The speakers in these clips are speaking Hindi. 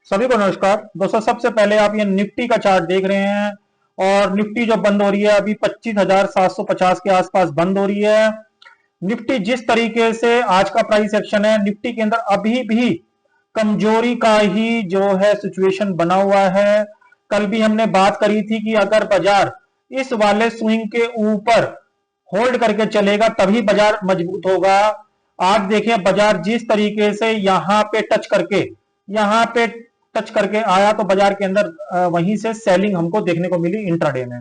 सभी को नमस्कार दोस्तों। सबसे पहले आप ये निफ्टी का चार्ट देख रहे हैं और निफ्टी जो बंद हो रही है अभी 25,750 के आसपास बंद हो रही है। निफ्टी जिस तरीके से आज का प्राइस एक्शन है, निफ्टी के अंदर अभी भी कमजोरी का ही जो है सिचुएशन बना हुआ है। कल भी हमने बात करी थी कि अगर बाजार इस वाले स्विंग के ऊपर होल्ड करके चलेगा तभी बाजार मजबूत होगा। आज देखिए बाजार जिस तरीके से यहां पे टच करके आया तो बाजार के अंदर वहीं से सेलिंग हमको देखने को मिली इंट्राडे में।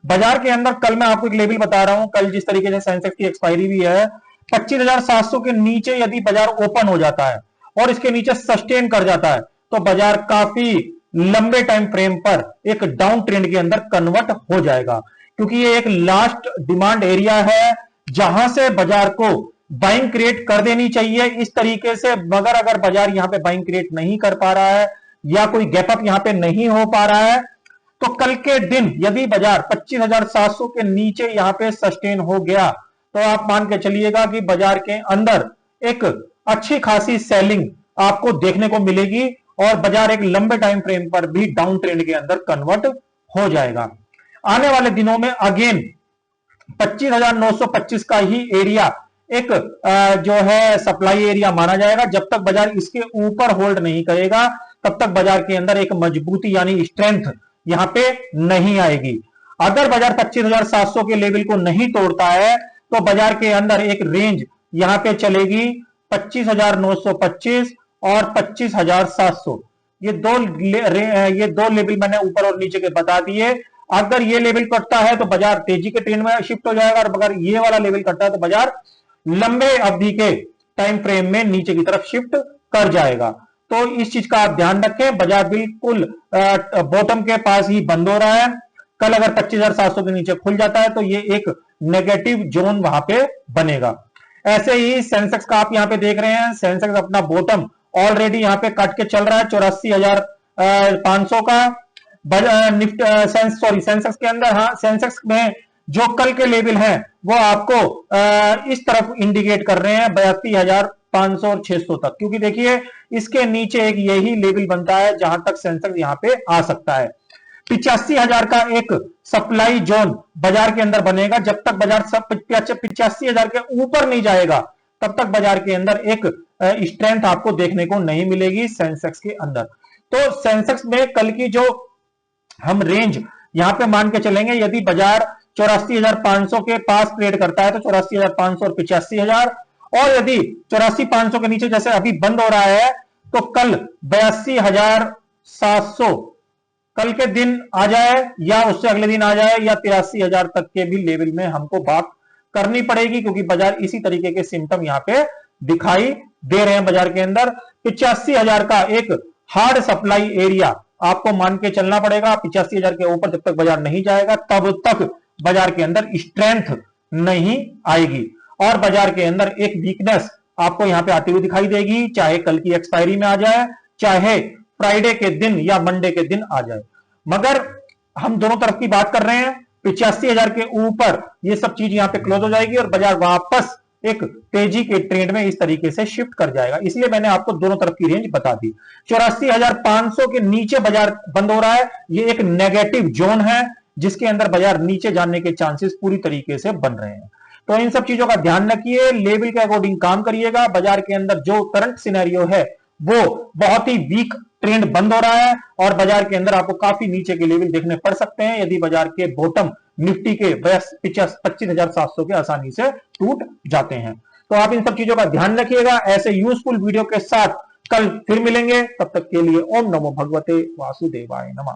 बाजार के अंदर कल मैं आपको एक लेवल बता रहा हूं, कल जिस तरीके से सेंसेक्स की एक्सपायरी भी है 25,700 के नीचे यदि बाजार ओपन हो जाता है और इसके नीचे सस्टेन कर जाता है तो बाजार काफी लंबे टाइम फ्रेम पर एक डाउन ट्रेंड के अंदर कन्वर्ट हो जाएगा, क्योंकि ये एक लास्ट डिमांड एरिया है जहां से बाजार को बाइंग क्रिएट कर देनी चाहिए इस तरीके से। मगर अगर बाजार यहां पे बाइंग क्रिएट नहीं कर पा रहा है या कोई गैप अप यहां पे नहीं हो पा रहा है तो कल के दिन यदि बाजार 25,700 के नीचे यहां पे सस्टेन हो गया तो आप मान के चलिएगा कि बाजार के अंदर एक अच्छी खासी सेलिंग आपको देखने को मिलेगी और बाजार एक लंबे टाइम फ्रेम पर भी डाउन ट्रेंड के अंदर कन्वर्ट हो जाएगा। आने वाले दिनों में अगेन 25,925 का ही एरिया एक जो है सप्लाई एरिया माना जाएगा। जब तक बाजार इसके ऊपर होल्ड नहीं करेगा तब तक बाजार के अंदर एक मजबूती यानी स्ट्रेंथ यहां पे नहीं आएगी। अगर बाजार 25,700 के लेवल को नहीं तोड़ता है तो बाजार के अंदर एक रेंज यहां पे चलेगी 25,925 और 25,700। ये दो लेवल मैंने ऊपर और नीचे के बता दिए। अगर ये लेवल कटता है तो बाजार तेजी के ट्रेंड में शिफ्ट हो जाएगा और अगर ये वाला लेवल कटता है तो बाजार लंबे अवधि के टाइम फ्रेम में नीचे की तरफ शिफ्ट कर जाएगा। तो इस चीज का आप ध्यान रखें। बाजार बिल्कुल बॉटम के पास ही बंद हो रहा है। कल अगर 25,700 के नीचे खुल जाता है तो ये एक नेगेटिव जोन वहां पे बनेगा। ऐसे ही सेंसेक्स का आप यहां पे देख रहे हैं, सेंसेक्स अपना बॉटम ऑलरेडी यहां पे कट के चल रहा है 84,500 का। सेंसेक्स के अंदर, हाँ सेंसेक्स में जो कल के लेवल हैं वो आपको इस तरफ इंडिकेट कर रहे हैं 82,500 और 600 तक, क्योंकि देखिए इसके नीचे एक यही लेवल बनता है जहां तक सेंसेक्स यहां पे आ सकता है। 85,000 का एक सप्लाई जोन बाजार के अंदर बनेगा। जब तक बाजार 85,000 के ऊपर नहीं जाएगा तब तक बाजार के अंदर एक स्ट्रेंथ आपको देखने को नहीं मिलेगी सेंसेक्स के अंदर। तो सेंसेक्स में कल की जो हम रेंज यहां पे मान के चलेंगे, यदि बाजार 84,500 के पास ट्रेड करता है तो 84,500 और 85,000, और यदि 84,500 के नीचे जैसे अभी बंद हो रहा है तो कल 82,700 कल के दिन आ जाए या उससे अगले दिन आ जाए या 83,000 तक के भी लेवल में हमको बात करनी पड़ेगी, क्योंकि बाजार इसी तरीके के सिम्टम यहां पे दिखाई दे रहे हैं। बाजार के अंदर 85,000 का एक हार्ड सप्लाई एरिया आपको मान के चलना पड़ेगा। 85,000 के ऊपर जब तक बाजार नहीं जाएगा तब तक बाजार के अंदर स्ट्रेंथ नहीं आएगी और बाजार के अंदर एक वीकनेस आपको यहां पे आती हुई दिखाई देगी, चाहे कल की एक्सपायरी में आ जाए, चाहे फ्राइडे के दिन या मंडे के दिन आ जाए। मगर हम दोनों तरफ की बात कर रहे हैं। 85,000 के ऊपर ये सब चीज यहां पे क्लोज हो जाएगी और बाजार वापस एक तेजी के ट्रेंड में इस तरीके से शिफ्ट कर जाएगा। इसलिए मैंने आपको दोनों तरफ की रेंज बता दी। 84,500 के नीचे बाजार बंद हो रहा है, ये एक नेगेटिव जोन है जिसके अंदर बाजार नीचे जाने के चांसेस पूरी तरीके से बन रहे हैं। तो इन सब चीजों का ध्यान रखिए, लेवल के अकॉर्डिंग काम करिएगा। बाजार के अंदर जो करंट सिनेरियो है वो बहुत ही वीक ट्रेंड बंद हो रहा है और बाजार के अंदर आपको काफी नीचे के लेवल देखने पड़ सकते हैं यदि बाजार के बॉटम निफ्टी के 25,700 के आसानी से टूट जाते हैं। तो आप इन सब चीजों का ध्यान रखिएगा। ऐसे यूजफुल वीडियो के साथ कल फिर मिलेंगे, तब तक के लिए ओम नमो भगवते वासुदेवाय नमः।